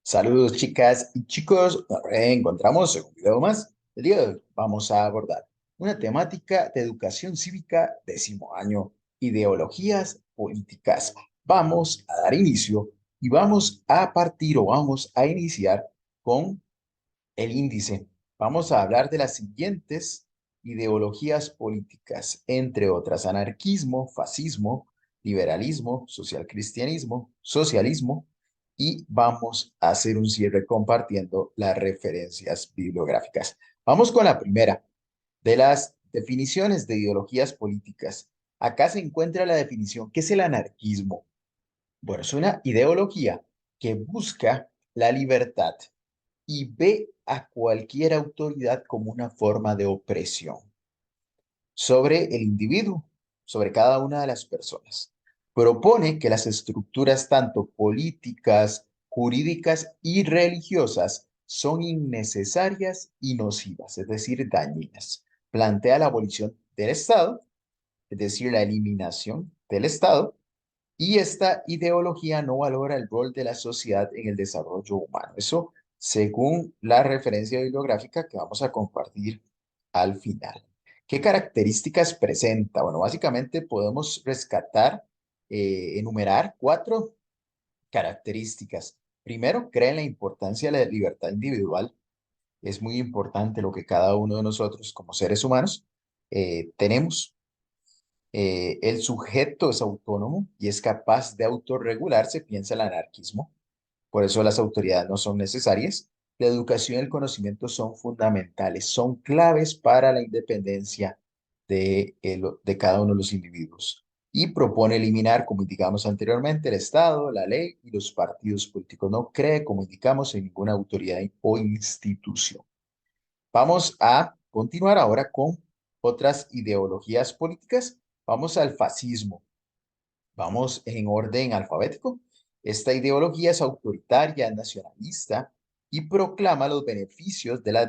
Saludos chicas y chicos, nos reencontramos en un video más. El día de hoy vamos a abordar una temática de educación cívica 10º año, ideologías políticas. Vamos a dar inicio y vamos a partir o vamos a iniciar con el índice. Vamos a hablar de las siguientes ideologías políticas, entre otras: anarquismo, fascismo, liberalismo, socialcristianismo, socialismo, y vamos a hacer un cierre compartiendo las referencias bibliográficas. Vamos con la primera de las definiciones de ideologías políticas. Acá se encuentra la definición. ¿Qué es el anarquismo? Bueno, es una ideología que busca la libertad y ve a cualquier autoridad como una forma de opresión sobre el individuo, sobre cada una de las personas. Propone que las estructuras tanto políticas, jurídicas y religiosas son innecesarias y nocivas, es decir, dañinas. Plantea la abolición del Estado, es decir, la eliminación del Estado, y esta ideología no valora el rol de la sociedad en el desarrollo humano. Eso según la referencia bibliográfica que vamos a compartir al final. ¿Qué características presenta? Bueno, básicamente podemos rescatar, enumerar 4 características. Primero, cree en la importancia de la libertad individual. Es muy importante lo que cada uno de nosotros como seres humanos tenemos. El sujeto es autónomo y es capaz de autorregularse, piensa el anarquismo. Por eso las autoridades no son necesarias. La educación y el conocimiento son fundamentales, son claves para la independencia de cada uno de los individuos. Y propone eliminar, como indicamos anteriormente, el Estado, la ley y los partidos políticos. No cree, como indicamos, en ninguna autoridad o institución. Vamos a continuar ahora con otras ideologías políticas. Vamos al fascismo. Vamos en orden alfabético. Esta ideología es autoritaria, nacionalista y proclama los beneficios de la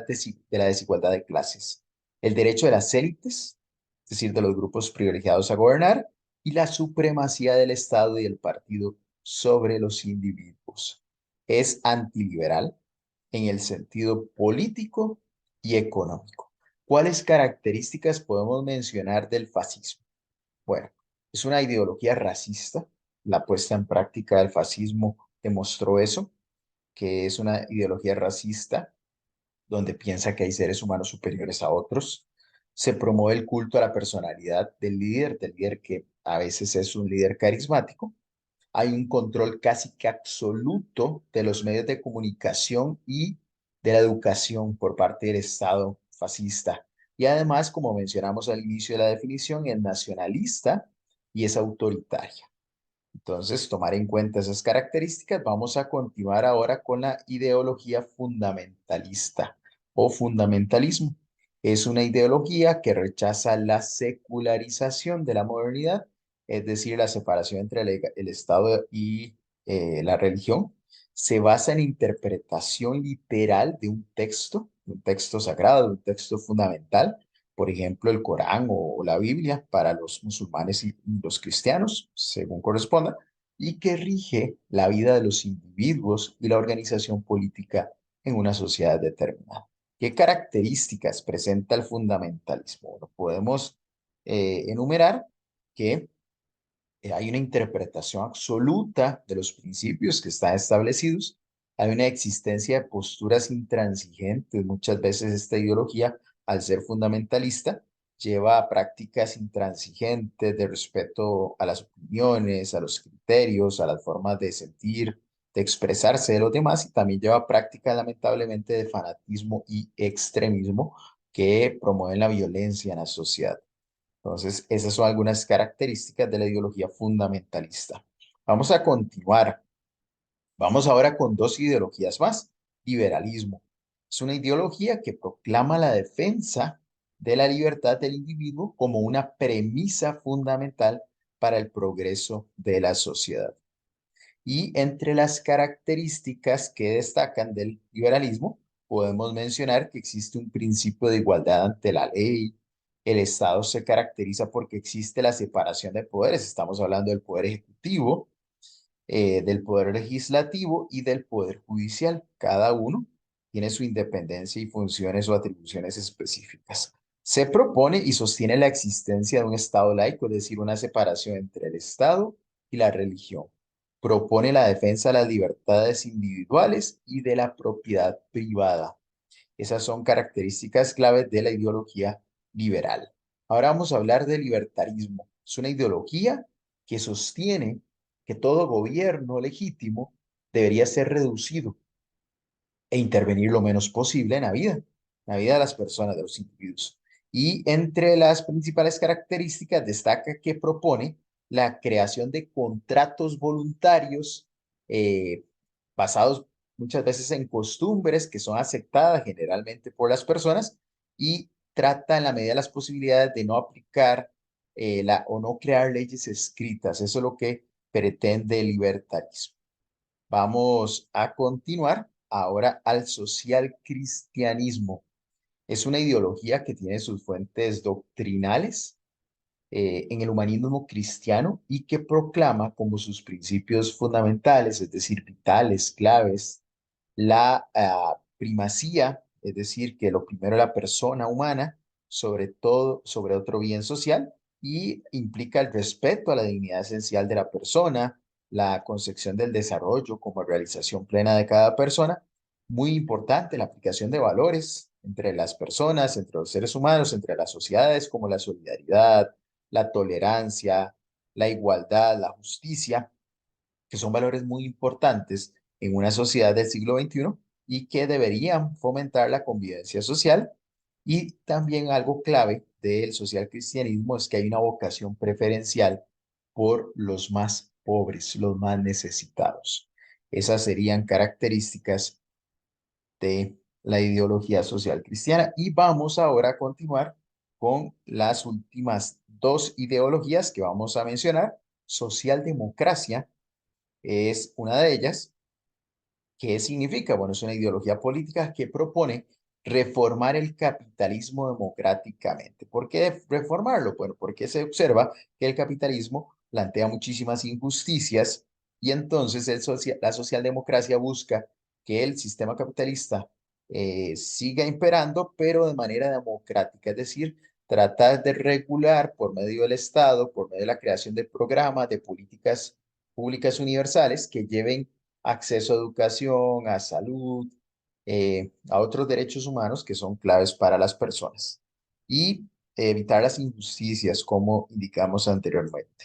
desigualdad de clases, el derecho de las élites, es decir, de los grupos privilegiados a gobernar, y la supremacía del Estado y del partido sobre los individuos. Es antiliberal en el sentido político y económico. ¿Cuáles características podemos mencionar del fascismo? Bueno, es una ideología racista. La puesta en práctica del fascismo demostró eso, que es una ideología racista donde piensa que hay seres humanos superiores a otros. Se promueve el culto a la personalidad del líder que a veces es un líder carismático. Hay un control casi que absoluto de los medios de comunicación y de la educación por parte del Estado fascista. Y además, como mencionamos al inicio de la definición, es nacionalista y es autoritaria. Entonces, tomar en cuenta esas características, vamos a continuar ahora con la ideología fundamentalista o fundamentalismo. Es una ideología que rechaza la secularización de la modernidad, es decir, la separación entre el Estado y la religión. Se basa en interpretación literal de un texto sagrado, un texto fundamental, por ejemplo, el Corán o la Biblia para los musulmanes y los cristianos, según corresponda, y que rige la vida de los individuos y la organización política en una sociedad determinada. ¿Qué características presenta el fundamentalismo? Bueno, podemos enumerar que hay una interpretación absoluta de los principios que están establecidos, hay una existencia de posturas intransigentes. Muchas veces esta ideología, al ser fundamentalista, lleva a prácticas intransigentes de respeto a las opiniones, a los criterios, a las formas de sentir, de expresarse de los demás, y también lleva a prácticas lamentablemente de fanatismo y extremismo que promueven la violencia en la sociedad. Entonces, esas son algunas características de la ideología fundamentalista. Vamos a continuar. Vamos ahora con 2 ideologías más. Liberalismo. Es una ideología que proclama la defensa de la libertad del individuo como una premisa fundamental para el progreso de la sociedad. Y entre las características que destacan del liberalismo, podemos mencionar que existe un principio de igualdad ante la ley. El Estado se caracteriza porque existe la separación de poderes. Estamos hablando del poder ejecutivo, del poder legislativo y del poder judicial. Cada uno tiene su independencia y funciones o atribuciones específicas. Se propone y sostiene la existencia de un Estado laico, es decir, una separación entre el Estado y la religión. Propone la defensa de las libertades individuales y de la propiedad privada. Esas son características claves de la ideología liberal. Ahora vamos a hablar de libertarismo. Es una ideología que sostiene que todo gobierno legítimo debería ser reducido e intervenir lo menos posible en la vida de las personas, de los individuos. Y entre las principales características destaca que propone la creación de contratos voluntarios eh, basados muchas veces en costumbres que son aceptadas generalmente por las personas y trata en la medida de las posibilidades de no aplicar o no crear leyes escritas. Eso es lo que pretende el libertarismo. Vamos a continuar ahora al social cristianismo. Es una ideología que tiene sus fuentes doctrinales en el humanismo cristiano y que proclama como sus principios fundamentales, es decir, vitales, claves, la primacía, es decir, que lo primero es la persona humana, sobre todo sobre otro bien social, y implica el respeto a la dignidad esencial de la persona, la concepción del desarrollo como realización plena de cada persona. Muy importante la aplicación de valores entre las personas, entre los seres humanos, entre las sociedades, como la solidaridad, la tolerancia, la igualdad, la justicia, que son valores muy importantes en una sociedad del siglo XXI y que deberían fomentar la convivencia social. Y también algo clave del social cristianismo es que hay una vocación preferencial por los más pobres, los más necesitados. Esas serían características de la ideología social cristiana. Y vamos ahora a continuar con las últimas dos ideologías que vamos a mencionar. Socialdemocracia es una de ellas. ¿Qué significa? Bueno, es una ideología política que propone reformar el capitalismo democráticamente. ¿Por qué reformarlo? Bueno, porque se observa que el capitalismo plantea muchísimas injusticias y entonces la socialdemocracia busca que el sistema capitalista siga imperando, pero de manera democrática, es decir, tratar de regular por medio del Estado, por medio de la creación de programas, de políticas públicas universales que lleven acceso a educación, a salud, a otros derechos humanos que son claves para las personas y evitar las injusticias, como indicamos anteriormente.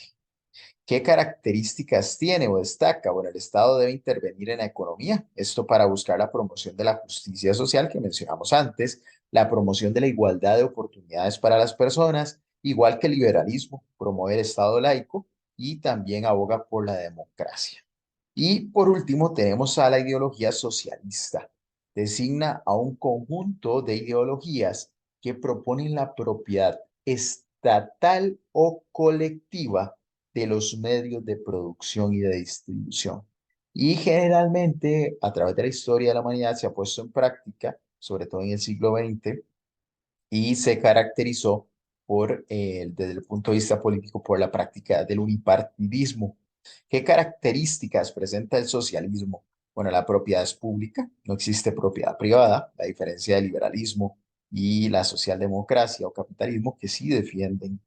¿Qué características tiene o destaca? Bueno, el Estado debe intervenir en la economía, esto para buscar la promoción de la justicia social que mencionamos antes, la promoción de la igualdad de oportunidades para las personas, igual que el liberalismo, promueve el Estado laico y también aboga por la democracia. Y por último, tenemos a la ideología socialista. Designa a un conjunto de ideologías que proponen la propiedad estatal o colectiva de los medios de producción y de distribución. Y generalmente, a través de la historia de la humanidad, se ha puesto en práctica, sobre todo en el siglo XX, y se caracterizó desde el punto de vista político por la práctica del unipartidismo. ¿Qué características presenta el socialismo? Bueno, la propiedad es pública, no existe propiedad privada, la diferencia del liberalismo y la socialdemocracia o capitalismo que sí defienden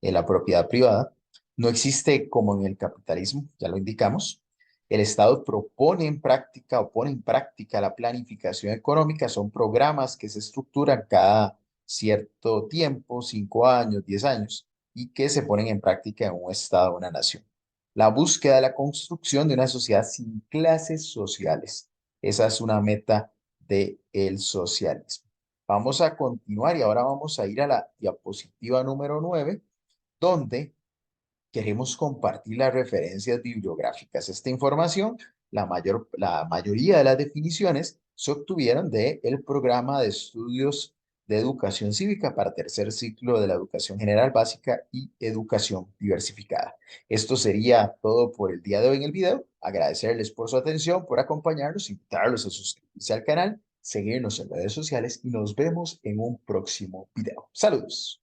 la propiedad privada. No existe como en el capitalismo, ya lo indicamos. El Estado propone en práctica o pone en práctica la planificación económica. Son programas que se estructuran cada cierto tiempo, 5 años, 10 años, y que se ponen en práctica en un Estado o una nación. La búsqueda de la construcción de una sociedad sin clases sociales. Esa es una meta del socialismo. Vamos a continuar y ahora vamos a ir a la diapositiva número 9 donde queremos compartir las referencias bibliográficas. Esta información, la mayoría de las definiciones se obtuvieron del programa de estudios de educación cívica para tercer ciclo de la educación general básica y educación diversificada. Esto sería todo por el día de hoy en el video. Agradecerles por su atención, por acompañarnos, invitarlos a suscribirse al canal, seguirnos en redes sociales y nos vemos en un próximo video. Saludos.